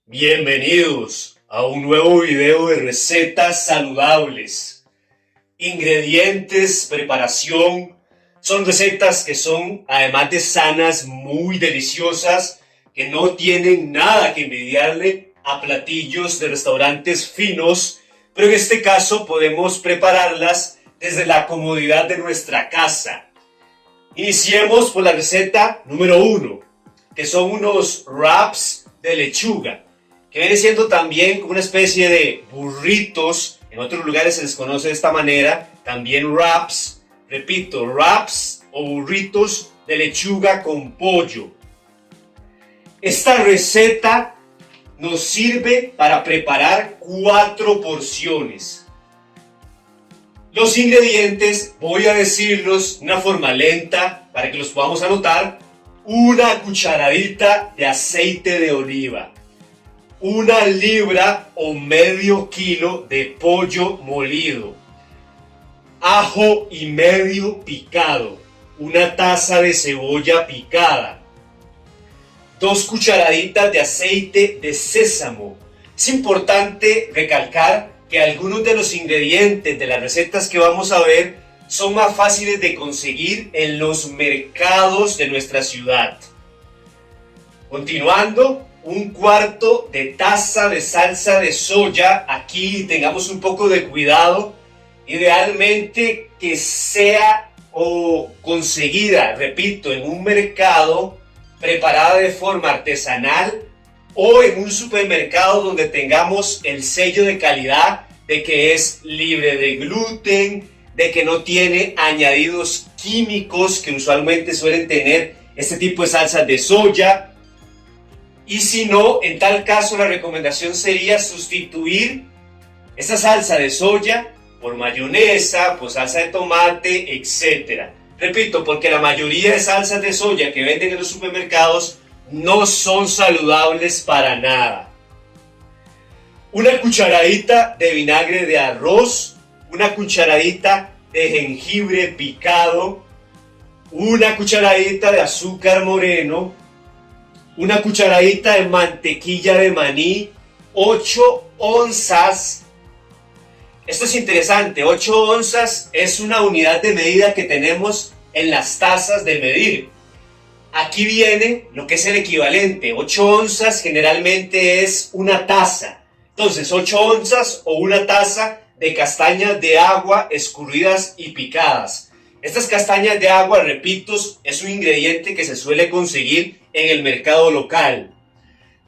Bienvenidos a un nuevo video de recetas saludables. Ingredientes, preparación, son recetas que son, además de sanas, muy deliciosas, que no tienen nada que envidiarle a platillos de restaurantes finos, pero en este caso podemos prepararlas desde la comodidad de nuestra casa. Iniciemos por la receta número 1, que son unos wraps de lechuga, que viene siendo también como una especie de burritos. En otros lugares se les conoce de esta manera, también wraps. Repito, wraps o burritos de lechuga con pollo. Esta receta nos sirve para preparar 4 porciones. Los ingredientes voy a decirlos de una forma lenta para que los podamos anotar. Una cucharadita de aceite de oliva, 1 libra o medio kilo de pollo molido, ajo y medio picado, 1 taza de cebolla picada, 2 cucharaditas de aceite de sésamo. Es importante recalcar que algunos de los ingredientes de las recetas que vamos a ver son más fáciles de conseguir en los mercados de nuestra ciudad. Continuando, 1/4 de taza de salsa de soya. Aquí tengamos un poco de cuidado, idealmente que sea conseguida, repito, en un mercado, preparada de forma artesanal o en un supermercado donde tengamos el sello de calidad de que es libre de gluten, de que no tiene añadidos químicos que usualmente suelen tener este tipo de salsas de soya. Y si no, en tal caso la recomendación sería sustituir esa salsa de soya por mayonesa, por salsa de tomate, etc. Repito, porque la mayoría de salsas de soya que venden en los supermercados no son saludables para nada. 1 cucharadita de vinagre de arroz, 1 cucharadita de jengibre picado, 1 cucharadita de azúcar moreno, 1 cucharadita de mantequilla de maní, 8 onzas. Esto es interesante, 8 onzas es una unidad de medida que tenemos en las tazas de medir. Aquí viene lo que es el equivalente. 8 onzas generalmente es 1 taza. Entonces 8 onzas o 1 taza de castañas de agua escurridas y picadas. Estas castañas de agua, repito, es un ingrediente que se suele conseguir en el mercado local.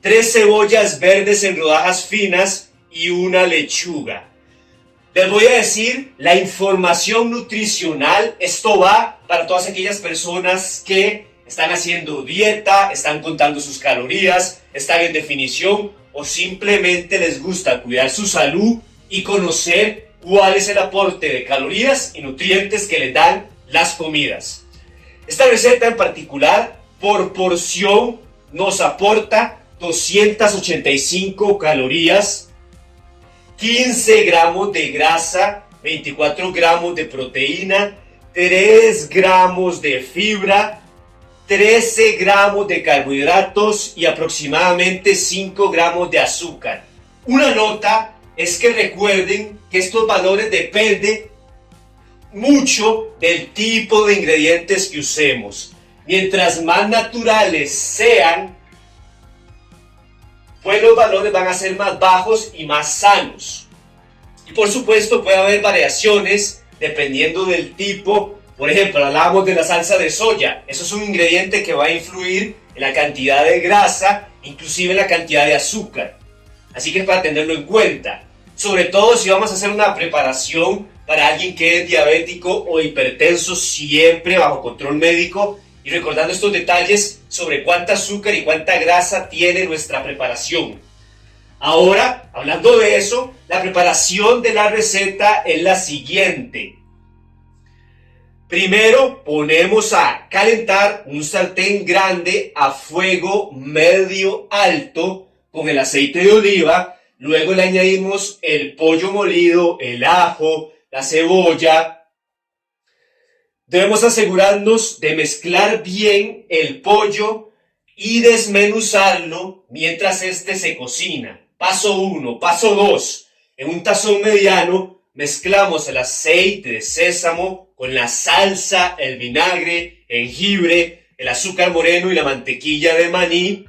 3 cebollas verdes en rodajas finas y 1 lechuga. Les voy a decir la información nutricional. Esto va para todas aquellas personas que están haciendo dieta, están contando sus calorías, están en definición o simplemente les gusta cuidar su salud y conocer cuál es el aporte de calorías y nutrientes que les dan las comidas. Esta receta en particular, por porción, nos aporta 285 calorías, 15 gramos de grasa, 24 gramos de proteína, 3 gramos de fibra, 13 gramos de carbohidratos y aproximadamente 5 gramos de azúcar. Una nota es que recuerden que estos valores dependen mucho del tipo de ingredientes que usemos. Mientras más naturales sean, pues los valores van a ser más bajos y más sanos. Y por supuesto puede haber variaciones dependiendo del tipo. Por ejemplo, hablábamos de la salsa de soya. Eso es un ingrediente que va a influir en la cantidad de grasa, inclusive en la cantidad de azúcar. Así que es para tenerlo en cuenta. Sobre todo si vamos a hacer una preparación para alguien que es diabético o hipertenso, siempre bajo control médico y recordando estos detalles sobre cuánta azúcar y cuánta grasa tiene nuestra preparación. Ahora, hablando de eso, la preparación de la receta es la siguiente. Primero ponemos a calentar un sartén grande a fuego medio alto con el aceite de oliva. Luego le añadimos el pollo molido, el ajo, la cebolla. Debemos asegurarnos de mezclar bien el pollo y desmenuzarlo mientras este se cocina. Paso 1. Paso 2. En un tazón mediano mezclamos el aceite de sésamo con la salsa, el vinagre, jengibre, el azúcar moreno y la mantequilla de maní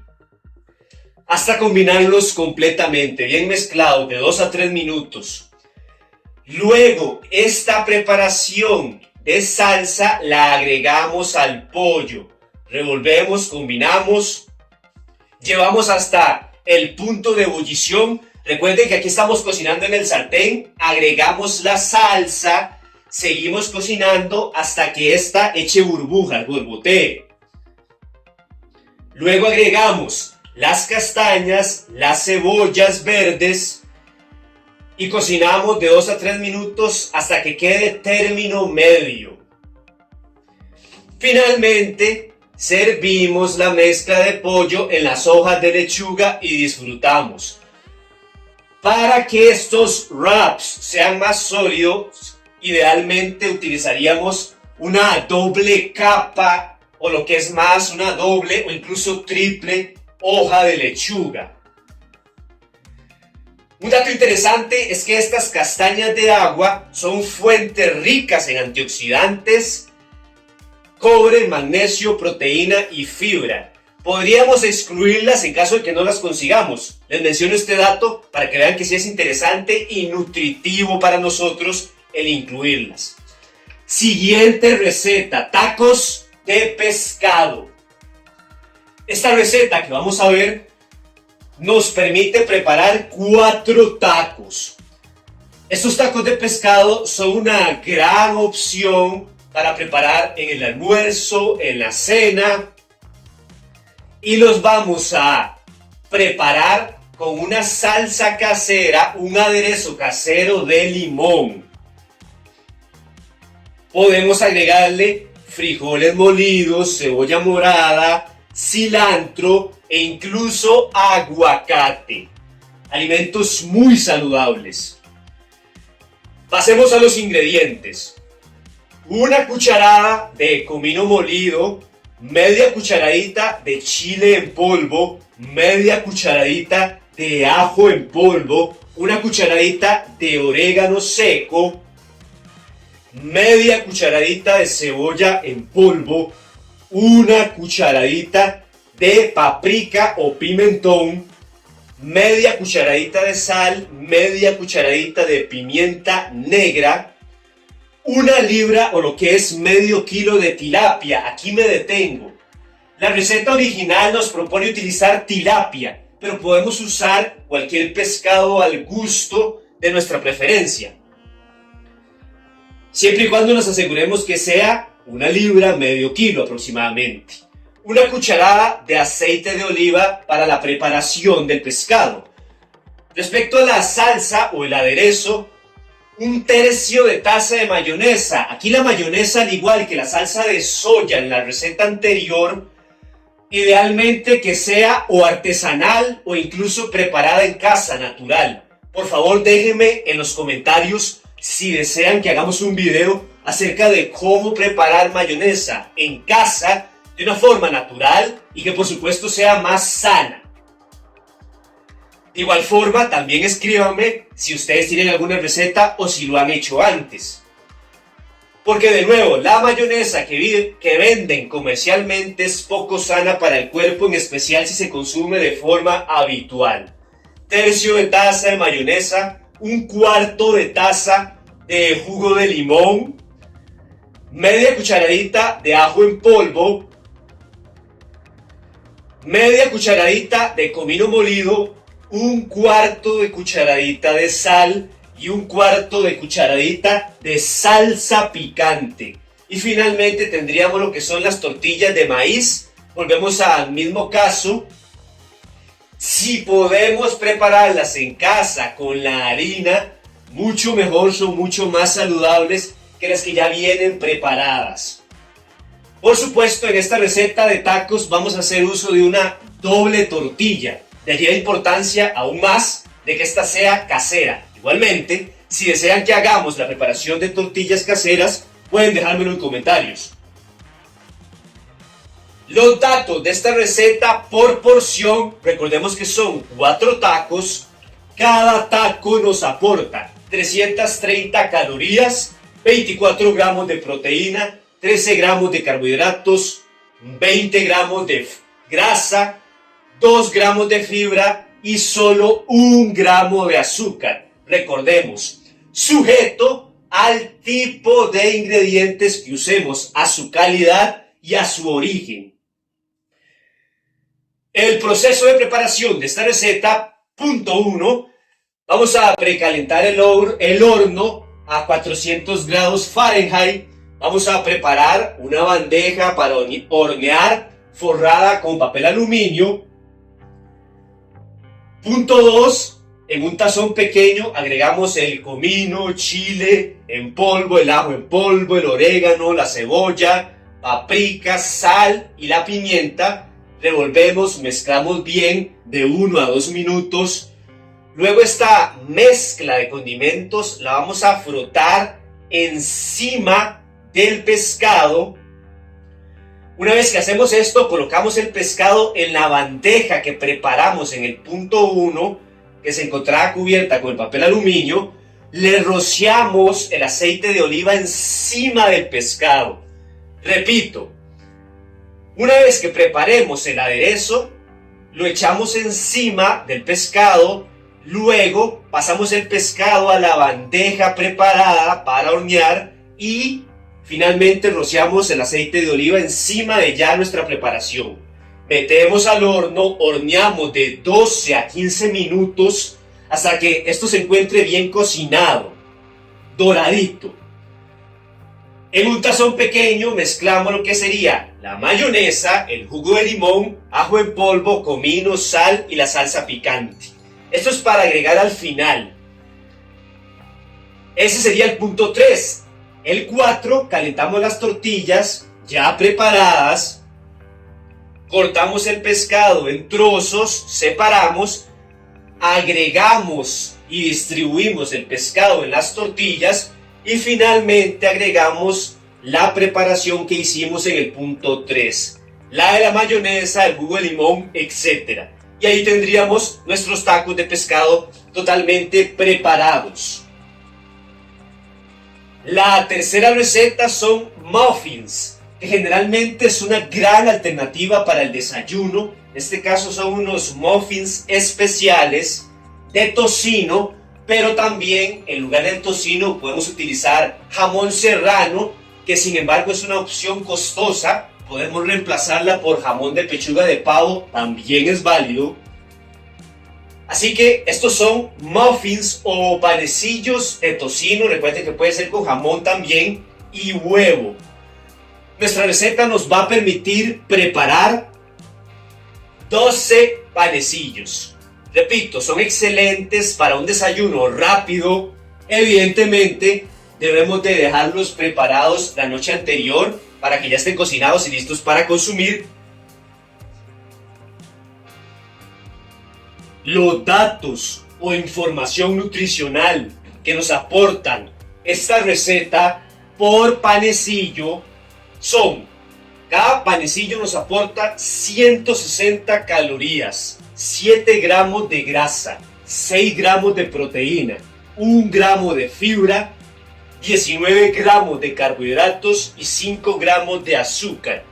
hasta combinarlos completamente, bien mezclados, de 2 a 3 minutos. Luego, esta preparación de salsa la agregamos al pollo. Revolvemos, combinamos, llevamos hasta el punto de ebullición. Recuerden que aquí estamos cocinando en el sartén, agregamos la salsa, seguimos cocinando hasta que esta eche burbujas, borbotee. Luego agregamos las castañas, las cebollas verdes y cocinamos de 2 a 3 minutos hasta que quede término medio. Finalmente, servimos la mezcla de pollo en las hojas de lechuga y disfrutamos. Para que estos wraps sean más sólidos, idealmente utilizaríamos una doble capa o lo que es más, una doble o incluso triple hoja de lechuga. Un dato interesante es que estas castañas de agua son fuentes ricas en antioxidantes, cobre, magnesio, proteína y fibra. Podríamos excluirlas en caso de que no las consigamos. Les menciono este dato para que vean que sí es interesante y nutritivo para nosotros el incluirlas. Siguiente receta, tacos de pescado. Esta receta que vamos a ver nos permite preparar 4 tacos. Estos tacos de pescado son una gran opción para preparar en el almuerzo, en la cena, y los vamos a preparar con una salsa casera, un aderezo casero de limón. Podemos agregarle frijoles molidos, cebolla morada, cilantro e incluso aguacate. Alimentos muy saludables. Pasemos a los ingredientes. Una cucharada de comino molido, media cucharadita de chile en polvo, media cucharadita de ajo en polvo, una cucharadita de orégano seco, media cucharadita de cebolla en polvo, una cucharadita de paprika o pimentón, media cucharadita de sal, media cucharadita de pimienta negra, 1 libra o lo que es medio kilo de tilapia. Aquí me detengo. La receta original nos propone utilizar tilapia, pero podemos usar cualquier pescado al gusto de nuestra preferencia. Siempre y cuando nos aseguremos que sea 1 libra, medio kilo aproximadamente. 1 cucharada de aceite de oliva para la preparación del pescado. Respecto a la salsa o el aderezo, 1/3 de taza de mayonesa. Aquí la mayonesa, al igual que la salsa de soya en la receta anterior, idealmente que sea o artesanal o incluso preparada en casa, natural. Por favor, déjenme en los comentarios si desean que hagamos un video acerca de cómo preparar mayonesa en casa de una forma natural y que por supuesto sea más sana. De igual forma, también escríbanme si ustedes tienen alguna receta o si lo han hecho antes. Porque de nuevo, la mayonesa que venden comercialmente es poco sana para el cuerpo, en especial si se consume de forma habitual. 1/3 de taza de mayonesa, 1/4 de taza de jugo de limón, media cucharadita de ajo en polvo, media cucharadita de comino molido, 1/4 de cucharadita de sal y 1/4 de cucharadita de salsa picante. Y finalmente tendríamos lo que son las tortillas de maíz. Volvemos al mismo caso. Si podemos prepararlas en casa con la harina, mucho mejor, son mucho más saludables que las que ya vienen preparadas. Por supuesto, en esta receta de tacos vamos a hacer uso de una doble tortilla. De allí la importancia aún más de que esta sea casera. Igualmente, si desean que hagamos la preparación de tortillas caseras, pueden dejármelo en comentarios. Los datos de esta receta por porción, recordemos que son 4 tacos. Cada taco nos aporta 330 calorías, 24 gramos de proteína, 13 gramos de carbohidratos, 20 gramos de grasa, 2 gramos de fibra y solo 1 gramo de azúcar. Recordemos, sujeto al tipo de ingredientes que usemos, a su calidad y a su origen. El proceso de preparación de esta receta, punto 1, vamos a precalentar el horno a 400 grados Fahrenheit. Vamos a preparar una bandeja para hornear forrada con papel aluminio. Punto 2, en un tazón pequeño agregamos el comino, chile en polvo, el ajo en polvo, el orégano, la cebolla, paprika, sal y la pimienta. Revolvemos, mezclamos bien de 1 a 2 minutos. Luego esta mezcla de condimentos la vamos a frotar encima del pescado. Una vez que hacemos esto, colocamos el pescado en la bandeja que preparamos en el punto 1, que se encontraba cubierta con el papel aluminio. Le rociamos el aceite de oliva encima del pescado. Repito, una vez que preparemos el aderezo, lo echamos encima del pescado. Luego pasamos el pescado a la bandeja preparada para hornear y finalmente rociamos el aceite de oliva encima de ya nuestra preparación. Metemos al horno, horneamos de 12 a 15 minutos hasta que esto se encuentre bien cocinado, doradito. En un tazón pequeño mezclamos lo que sería la mayonesa, el jugo de limón, ajo en polvo, comino, sal y la salsa picante. Esto es para agregar al final. Ese sería el punto 3. El 4, calentamos las tortillas ya preparadas. Cortamos el pescado en trozos, separamos, agregamos y distribuimos el pescado en las tortillas y finalmente agregamos la preparación que hicimos en el punto 3, la de la mayonesa, el jugo de limón, etc. Y ahí tendríamos nuestros tacos de pescado totalmente preparados. La tercera receta son muffins, que generalmente es una gran alternativa para el desayuno. En este caso son unos muffins especiales de tocino, pero también en lugar del tocino podemos utilizar jamón serrano, que sin embargo es una opción costosa. Podemos reemplazarla por jamón de pechuga de pavo, también es válido. Así que estos son muffins o panecillos de tocino. Recuerden que puede ser con jamón también y huevo. Nuestra receta nos va a permitir preparar 12 panecillos. Repito, son excelentes para un desayuno rápido. Evidentemente, debemos de dejarlos preparados la noche anterior para que ya estén cocinados y listos para consumir. Los datos o información nutricional que nos aportan esta receta por panecillo son: cada panecillo nos aporta 160 calorías, 7 gramos de grasa, 6 gramos de proteína, 1 gramo de fibra, 19 gramos de carbohidratos y 5 gramos de azúcar.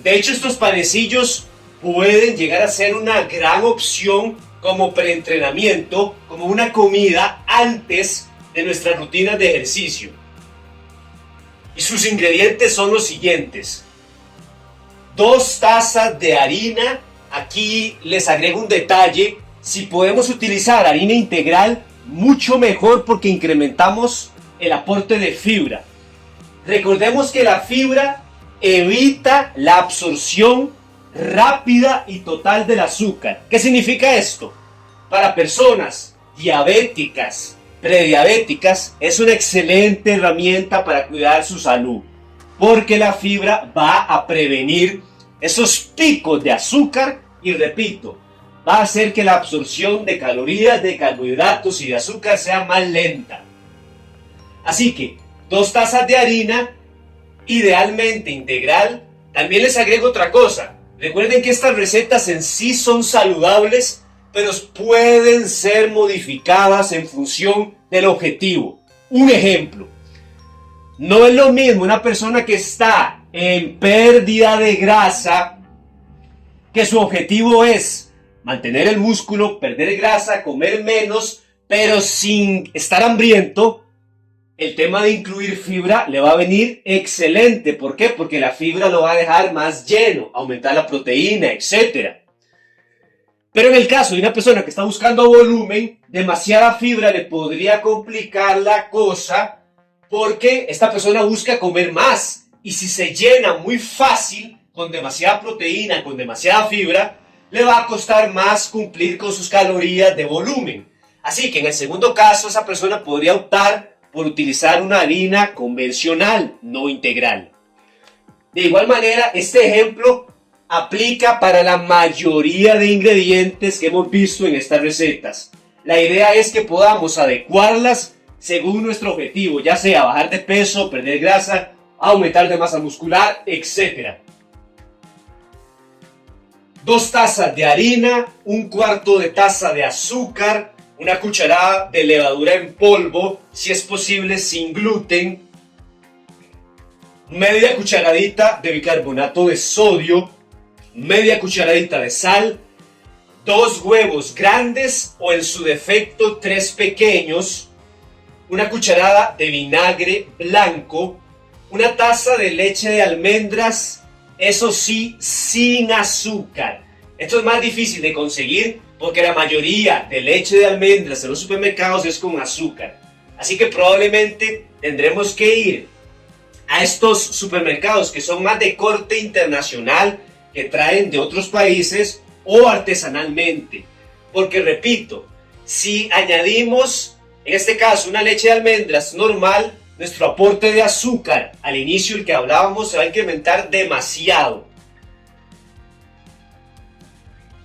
De hecho, estos panecillos pueden llegar a ser una gran opción como preentrenamiento, como una comida antes de nuestras rutinas de ejercicio. Y sus ingredientes son los siguientes: 2 tazas de harina. Aquí les agrego un detalle: si podemos utilizar harina integral, mucho mejor, porque incrementamos el aporte de fibra. Recordemos que la fibra evita la absorción rápida y total del azúcar. ¿Qué significa esto? Para personas diabéticas, prediabéticas, es una excelente herramienta para cuidar su salud, porque la fibra va a prevenir esos picos de azúcar y, repito, va a hacer que la absorción de calorías, de carbohidratos y de azúcar sea más lenta. Así que 2 tazas de harina, idealmente integral, También les agrego otra cosa. Recuerden que estas recetas en sí son saludables, pero pueden ser modificadas en función del objetivo. Un ejemplo. No es lo mismo una persona que está en pérdida de grasa, que su objetivo es mantener el músculo, perder grasa, comer menos, pero sin estar hambriento. El tema de incluir fibra le va a venir excelente. ¿Por qué? Porque la fibra lo va a dejar más lleno, aumentar la proteína, etc. Pero en el caso de una persona que está buscando volumen, demasiada fibra le podría complicar la cosa, porque esta persona busca comer más. Y si se llena muy fácil, con demasiada proteína, con demasiada fibra, le va a costar más cumplir con sus calorías de volumen. Así que en el segundo caso, esa persona podría optar por utilizar una harina convencional, no integral. De igual manera, este ejemplo aplica para la mayoría de ingredientes que hemos visto en estas recetas. La idea es que podamos adecuarlas según nuestro objetivo, ya sea bajar de peso, perder grasa, aumentar de masa muscular, etc. 2 tazas de harina, 1/4 de taza de azúcar, una cucharada de levadura en polvo, si es posible sin gluten, media cucharadita de bicarbonato de sodio, media cucharadita de sal, 2 huevos grandes o en su defecto 3 pequeños, una cucharada de vinagre blanco, una taza de leche de almendras, eso sí, sin azúcar. Esto es más difícil de conseguir porque la mayoría de leche de almendras en los supermercados es con azúcar. Así que probablemente tendremos que ir a estos supermercados que son más de corte internacional, que traen de otros países o artesanalmente. Porque repito, si añadimos, en este caso, una leche de almendras normal, nuestro aporte de azúcar al inicio, el que hablábamos, se va a incrementar demasiado.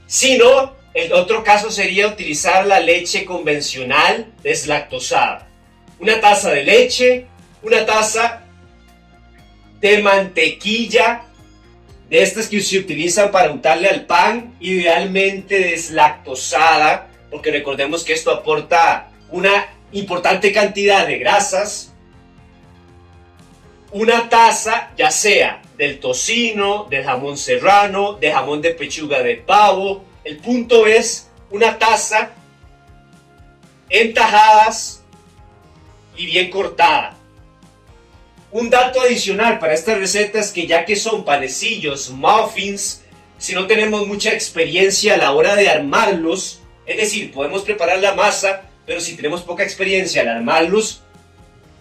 Si no, el otro caso sería utilizar la leche convencional deslactosada. Una taza de leche, una taza de mantequilla, de estas que se utilizan para untarle al pan, idealmente deslactosada, porque recordemos que esto aporta una importante cantidad de grasas. Una taza, ya sea del tocino, del jamón serrano, de jamón de pechuga de pavo. El punto es una taza en tajadas y bien cortada. Un dato adicional para estas recetas, que ya que son panecillos, muffins, si no tenemos mucha experiencia a la hora de armarlos, es decir, podemos preparar la masa, pero si tenemos poca experiencia al armarlos,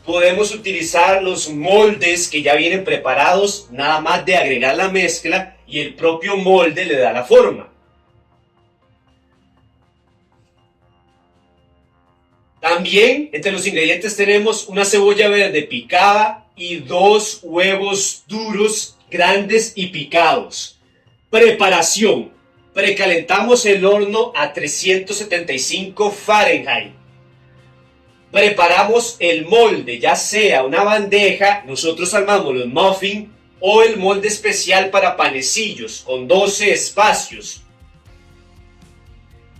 podemos utilizar los moldes que ya vienen preparados, nada más de agregar la mezcla y el propio molde le da la forma. También entre los ingredientes tenemos una cebolla verde picada y 2 huevos duros, grandes y picados. Preparación. Precalentamos el horno a 375 Fahrenheit. Preparamos el molde, ya sea una bandeja, nosotros armamos los muffins, o el molde especial para panecillos con 12 espacios.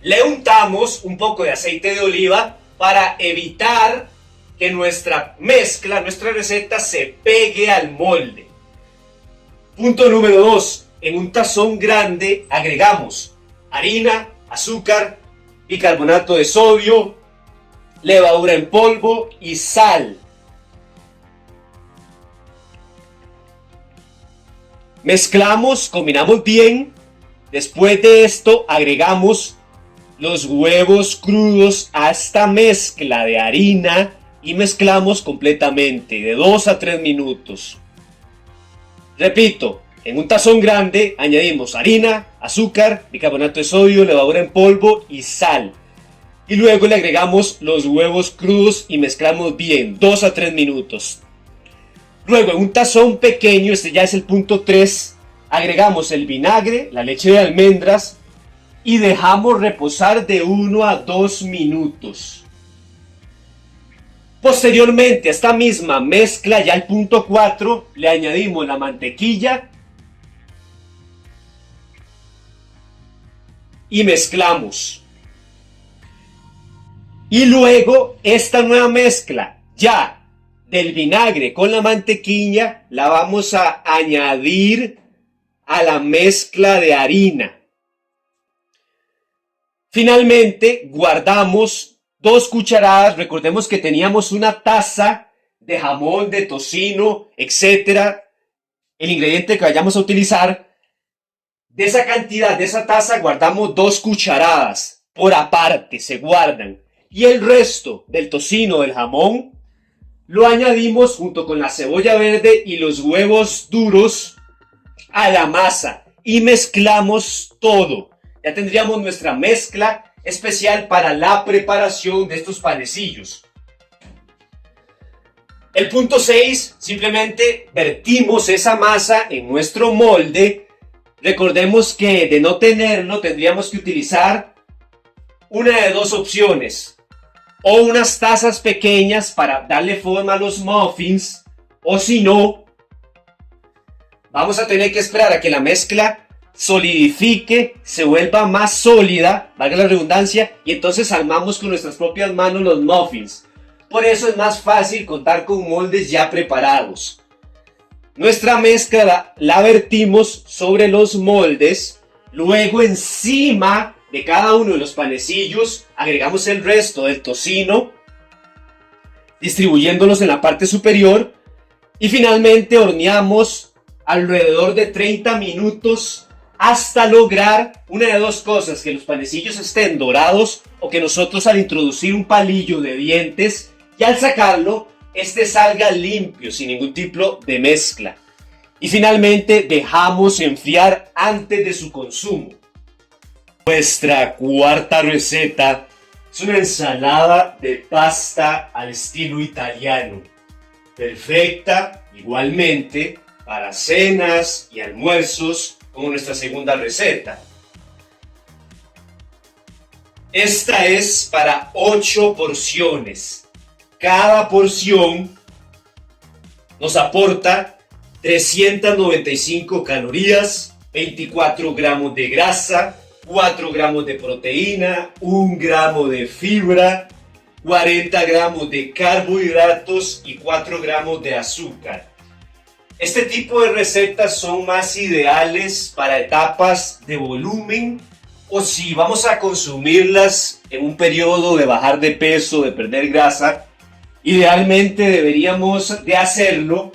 Le untamos un poco de aceite de oliva para evitar que nuestra mezcla, nuestra receta se pegue al molde. Punto número 2. En un tazón grande agregamos harina, azúcar, bicarbonato de sodio, levadura en polvo y sal. Mezclamos, combinamos bien. Después de esto agregamos los huevos crudos a esta mezcla de harina y mezclamos completamente de 2 a 3 minutos. Repito, en un tazón grande añadimos harina, azúcar, bicarbonato de sodio, levadura en polvo y sal. Y luego le agregamos los huevos crudos y mezclamos bien, 2 a 3 minutos. Luego en un tazón pequeño, este ya es el punto 3, agregamos el vinagre, la leche de almendras y dejamos reposar de 1 a 2 minutos. Posteriormente a esta misma mezcla, ya el punto 4, le añadimos la mantequilla y mezclamos. Y luego esta nueva mezcla ya del vinagre con la mantequilla la vamos a añadir a la mezcla de harina. Finalmente guardamos 2 cucharadas, recordemos que teníamos una taza de jamón, de tocino, etcétera, el ingrediente que vayamos a utilizar. De esa cantidad, de esa taza, guardamos 2 cucharadas por aparte, se guardan. Y el resto del tocino, del jamón, lo añadimos junto con la cebolla verde y los huevos duros a la masa y mezclamos todo. Ya tendríamos nuestra mezcla especial para la preparación de estos panecillos. El punto 6, simplemente vertimos esa masa en nuestro molde. Recordemos que de no tenerlo tendríamos que utilizar una de 2 opciones. O unas tazas pequeñas para darle forma a los muffins, o si no, vamos a tener que esperar a que la mezcla solidifique, se vuelva más sólida, valga la redundancia, y entonces armamos con nuestras propias manos los muffins. Por eso es más fácil contar con moldes ya preparados. Nuestra mezcla la vertimos sobre los moldes, luego encima de cada uno de los panecillos agregamos el resto del tocino, distribuyéndolos en la parte superior, y finalmente horneamos alrededor de 30 minutos hasta lograr una de 2 cosas: que los panecillos estén dorados o que nosotros, al introducir un palillo de dientes y al sacarlo, este salga limpio, sin ningún tipo de mezcla. Y finalmente dejamos enfriar antes de su consumo. Nuestra cuarta receta es una ensalada de pasta al estilo italiano, perfecta igualmente para cenas y almuerzos, como nuestra segunda receta. Esta es para 8 porciones. Cada porción nos aporta 395 calorías, 24 gramos de grasa, 4 gramos de proteína, 1 gramo de fibra, 40 gramos de carbohidratos y 4 gramos de azúcar. Este tipo de recetas son más ideales para etapas de volumen o si vamos a consumirlas en un periodo de bajar de peso, de perder grasa. Idealmente deberíamos de hacerlo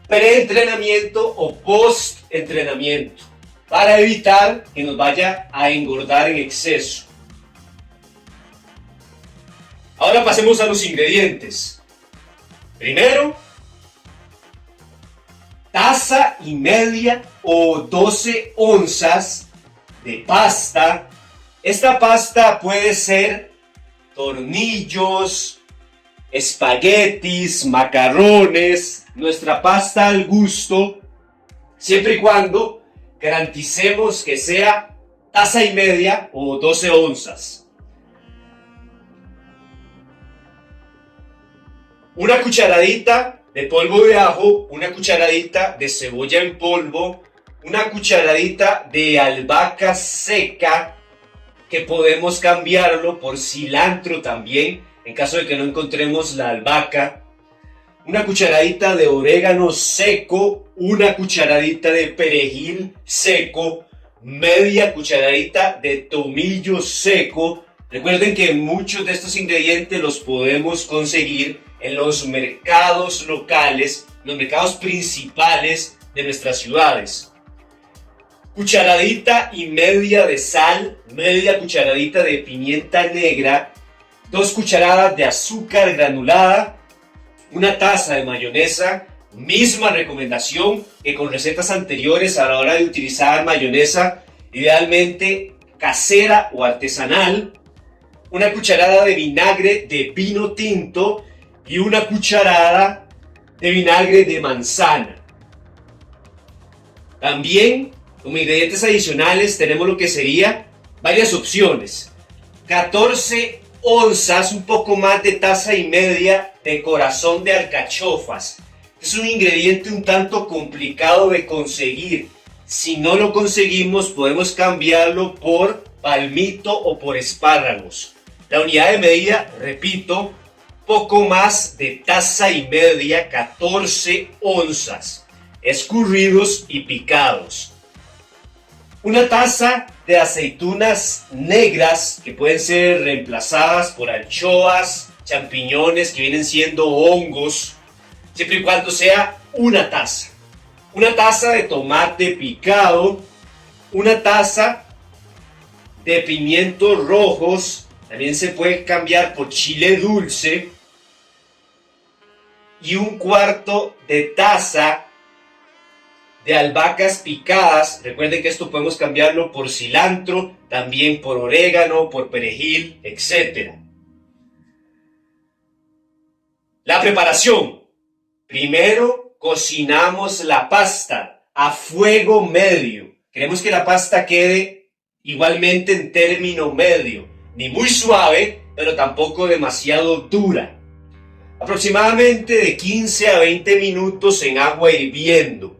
pre-entrenamiento o post-entrenamiento para evitar que nos vaya a engordar en exceso. Ahora pasemos a los ingredientes. Primero, taza y media o 12 onzas de pasta. Esta pasta puede ser tornillos, espaguetis, macarrones, nuestra pasta al gusto, siempre y cuando garanticemos que sea taza y media o 12 onzas. Una cucharadita de polvo de ajo, una cucharadita de cebolla en polvo, una cucharadita de albahaca seca, que podemos cambiarlo por cilantro también, en caso de que no encontremos la albahaca, una cucharadita de orégano seco, una cucharadita de perejil seco, media cucharadita de tomillo seco. Recuerden que muchos de estos ingredientes los podemos conseguir en los mercados locales, los mercados principales de nuestras ciudades. Cucharadita y media de sal, media cucharadita de pimienta negra, 2 cucharadas de azúcar granulada, una taza de mayonesa, misma recomendación que con recetas anteriores a la hora de utilizar mayonesa, idealmente casera o artesanal, una cucharada de vinagre de vino tinto y una cucharada de vinagre de manzana. También, como ingredientes adicionales, tenemos lo que sería varias opciones. 14 onzas, un poco más de taza y media de corazón de alcachofas. Es un ingrediente un tanto complicado de conseguir. Si no lo conseguimos, podemos cambiarlo por palmito o por espárragos. La unidad de medida, repito, poco más de taza y media, 14 onzas, escurridos y picados. Una taza de aceitunas negras que pueden ser reemplazadas por anchoas, champiñones que vienen siendo hongos, siempre y cuando sea una taza. Una taza de tomate picado, una taza de pimientos rojos, también se puede cambiar por chile dulce, y un cuarto de taza de albahacas picadas. Recuerden que esto podemos cambiarlo por cilantro, también por orégano, por perejil, etc. La preparación. Primero cocinamos la pasta a fuego medio. Queremos que la pasta quede igualmente en término medio, ni muy suave, pero tampoco demasiado dura. Aproximadamente de 15 a 20 minutos en agua hirviendo.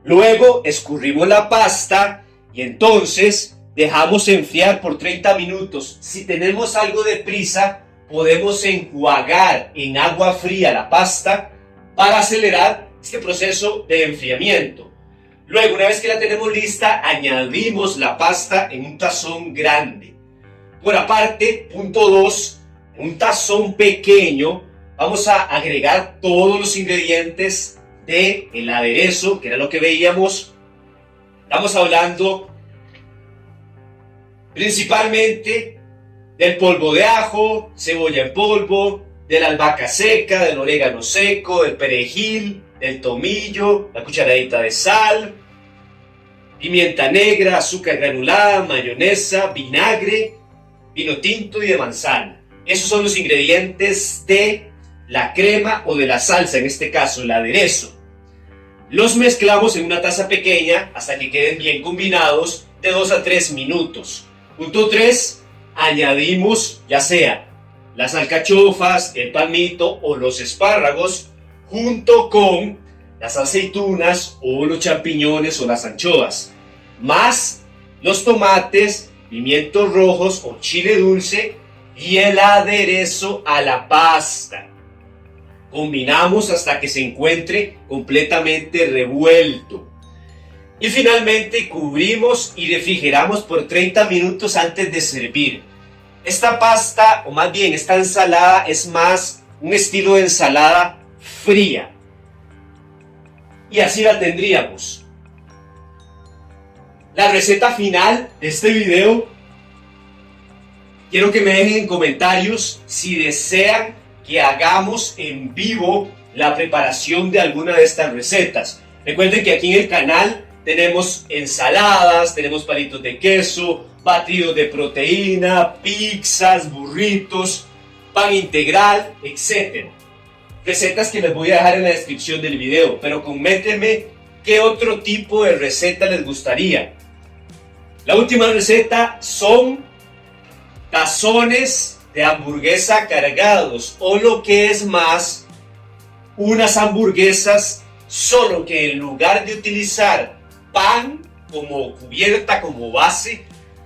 Luego escurrimos la pasta y entonces dejamos enfriar por 30 minutos. Si tenemos algo de prisa, podemos enjuagar en agua fría la pasta para acelerar este proceso de enfriamiento. Luego, una vez que la tenemos lista, añadimos la pasta en un tazón grande. Por aparte, punto 2, un tazón pequeño, vamos a agregar todos los ingredientes del aderezo, que era lo que veíamos. Estamos hablando principalmente del polvo de ajo, cebolla en polvo, de la albahaca seca, del orégano seco, del perejil, del tomillo, la cucharadita de sal, pimienta negra, azúcar granulada, mayonesa, vinagre, vino tinto y de manzana. Esos son los ingredientes de la crema o de la salsa, en este caso el aderezo. Los mezclamos en una taza pequeña hasta que queden bien combinados de 2 a 3 minutos. Punto 3, añadimos ya sea las alcachofas, el palmito o los espárragos junto con las aceitunas o los champiñones o las anchoas, más los tomates, pimientos rojos o chile dulce y el aderezo a la pasta. Combinamos hasta que se encuentre completamente revuelto. Y finalmente cubrimos y refrigeramos por 30 minutos antes de servir. Esta pasta, o más bien esta ensalada, es más un estilo de ensalada fría. Y así la tendríamos. La receta final de este video, quiero que me dejen en comentarios si desean que hagamos en vivo la preparación de alguna de estas recetas. Recuerden que aquí en el canal tenemos ensaladas, tenemos palitos de queso, batidos de proteína, pizzas, burritos, pan integral, etc. Recetas que les voy a dejar en la descripción del video, pero coméntenme qué otro tipo de receta les gustaría. La última receta son tazones de hamburguesa cargados, o lo que es más, unas hamburguesas, solo que en lugar de utilizar pan como cubierta, como base,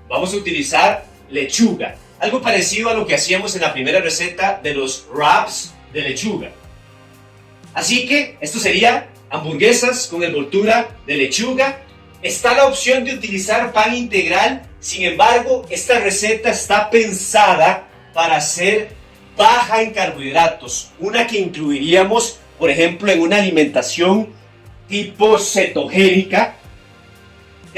vamos a utilizar lechuga. Algo parecido a lo que hacíamos en la primera receta de los wraps de lechuga. Así que esto sería hamburguesas con envoltura de lechuga. Está la opción de utilizar pan integral, sin embargo, esta receta está pensada para ser baja en carbohidratos. Una que incluiríamos, por ejemplo, en una alimentación tipo cetogénica.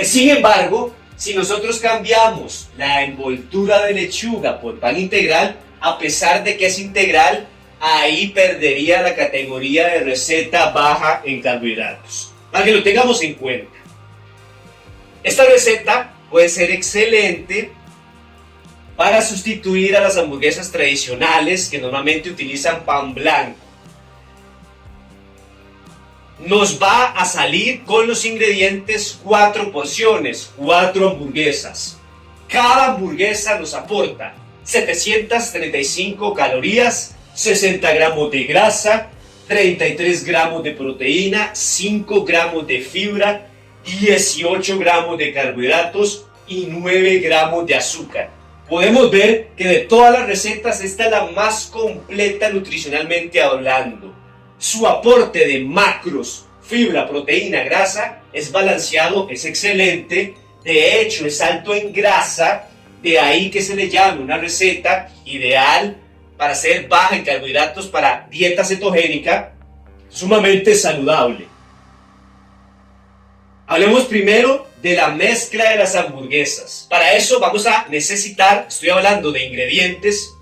Sin embargo, si nosotros cambiamos la envoltura de lechuga por pan integral, a pesar de que es integral, ahí perdería la categoría de receta baja en carbohidratos. Para que lo tengamos en cuenta. Esta receta puede ser excelente para sustituir a las hamburguesas tradicionales que normalmente utilizan pan blanco. Nos va a salir con los ingredientes 4 porciones, 4 hamburguesas. Cada hamburguesa nos aporta 735 calorías, 60 gramos de grasa, 33 gramos de proteína, 5 gramos de fibra, 18 gramos de carbohidratos y 9 gramos de azúcar. Podemos ver que de todas las recetas esta es la más completa nutricionalmente hablando. Su aporte de macros, fibra, proteína, grasa es balanceado, es excelente. De hecho, es alto en grasa, de ahí que se le llame una receta ideal para ser baja en carbohidratos para dieta cetogénica, sumamente saludable. Hablemos primero de la mezcla de las hamburguesas. Para eso vamos a necesitar, estoy hablando de ingredientes,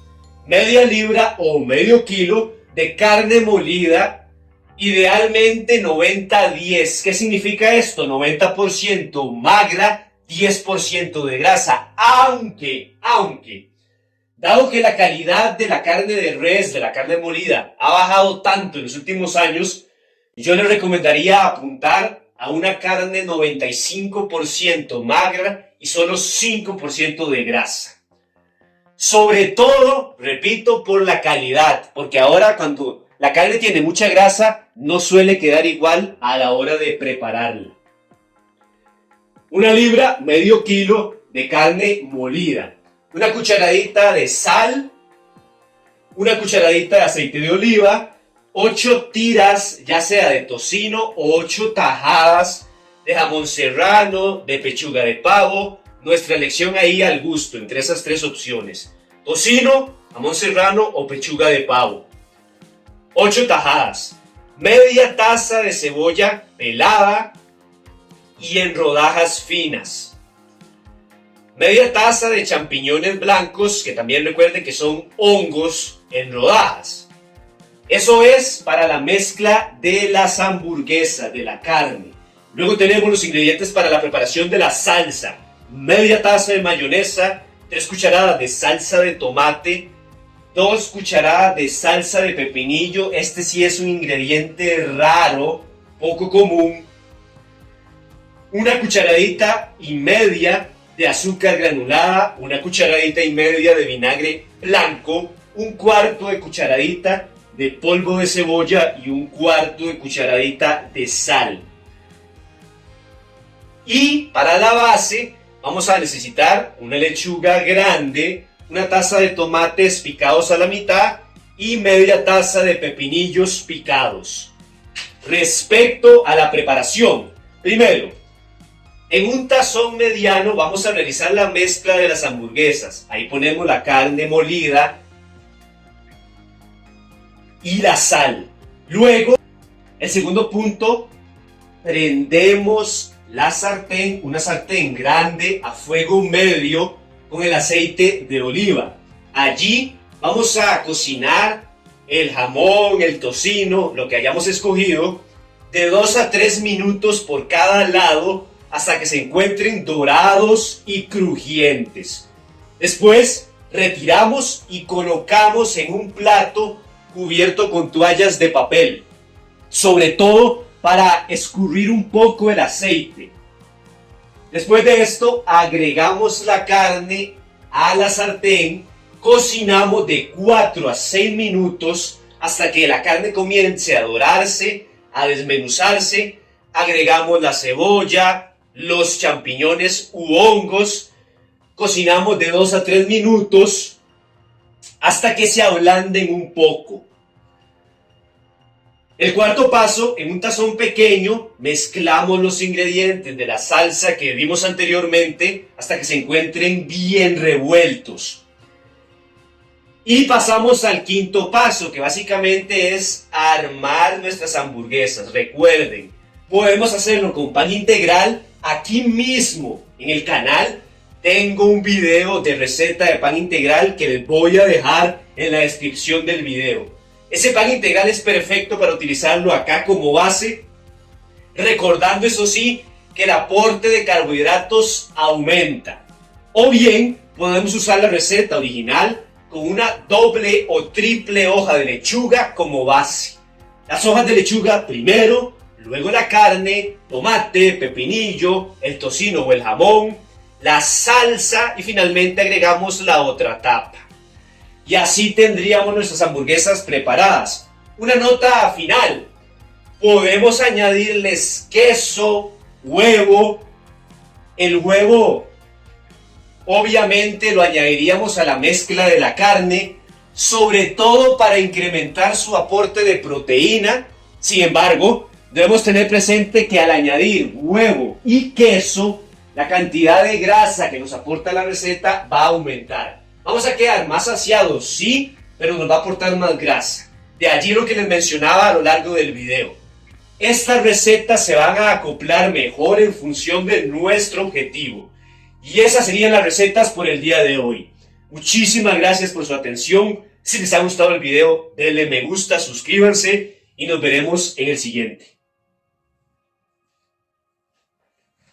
media libra o medio kilo de carne molida, idealmente 90-10. ¿Qué significa esto? 90% magra, 10% de grasa, aunque, dado que la calidad de la carne de res, de la carne molida, ha bajado tanto en los últimos años, yo le recomendaría apuntar a una carne 95% magra y solo 5% de grasa. Sobre todo, repito, por la calidad, porque ahora cuando la carne tiene mucha grasa, no suele quedar igual a la hora de prepararla. Una libra, medio kilo de carne molida, una cucharadita de sal, una cucharadita de aceite de oliva, 8 tiras ya sea de tocino o 8 tajadas de jamón serrano, de pechuga de pavo, nuestra elección ahí al gusto entre esas 3 opciones, tocino, jamón serrano o pechuga de pavo, 8 tajadas, media taza de cebolla pelada y en rodajas finas, media taza de champiñones blancos, que también recuerden que son hongos en rodajas. Eso es para la mezcla de las hamburguesas, de la carne. Luego tenemos los ingredientes para la preparación de la salsa, media taza de mayonesa, 3 cucharadas de salsa de tomate, 2 cucharadas de salsa de pepinillo, este sí es un ingrediente raro, poco común, una cucharadita y media de azúcar granulada, una cucharadita y media de vinagre blanco, un cuarto de cucharadita de polvo de cebolla y un cuarto de cucharadita de sal. Y para la base vamos a necesitar una lechuga grande, una taza de tomates picados a la mitad y media taza de pepinillos picados. Respecto a la preparación, primero, en un tazón mediano vamos a realizar la mezcla de las hamburguesas. Ahí ponemos la carne molida y la sal. Luego, el segundo punto, prendemos la sartén, una sartén grande a fuego medio con el aceite de oliva. Allí vamos a cocinar el jamón, el tocino, lo que hayamos escogido, de 2 a 3 minutos por cada lado hasta que se encuentren dorados y crujientes. Después retiramos y colocamos en un plato cubierto con toallas de papel, sobre todo para escurrir un poco el aceite. Después de esto agregamos la carne a la sartén, cocinamos de 4 a 6 minutos hasta que la carne comience a dorarse, a desmenuzarse. Agregamos la cebolla, los champiñones u hongos, cocinamos de 2 a 3 minutos hasta que se ablanden un poco. El cuarto paso, en un tazón pequeño, mezclamos los ingredientes de la salsa que vimos anteriormente hasta que se encuentren bien revueltos. Y pasamos al quinto paso, que básicamente es armar nuestras hamburguesas. Recuerden, podemos hacerlo con pan integral. Aquí mismo en el canal tengo un video de receta de pan integral que les voy a dejar en la descripción del video. Ese pan integral es perfecto para utilizarlo acá como base, recordando eso sí que el aporte de carbohidratos aumenta. O bien podemos usar la receta original con una doble o triple hoja de lechuga como base. Las hojas de lechuga primero, luego la carne, tomate, pepinillo, el tocino o el jamón, la salsa y finalmente agregamos la otra tapa. Y así tendríamos nuestras hamburguesas preparadas. Una nota final. Podemos añadirles queso, huevo. El huevo Obviamente lo añadiríamos a la mezcla de la carne, sobre todo para incrementar su aporte de proteína. Sin embargo, debemos tener presente que al añadir huevo y queso, la cantidad de grasa que nos aporta la receta va a aumentar. Vamos a quedar más saciados, sí, pero nos va a aportar más grasa. De allí lo que les mencionaba a lo largo del video. Estas recetas se van a acoplar mejor en función de nuestro objetivo. Y esas serían las recetas por el día de hoy. Muchísimas gracias por su atención. Si les ha gustado el video, denle me gusta, suscríbanse y nos veremos en el siguiente.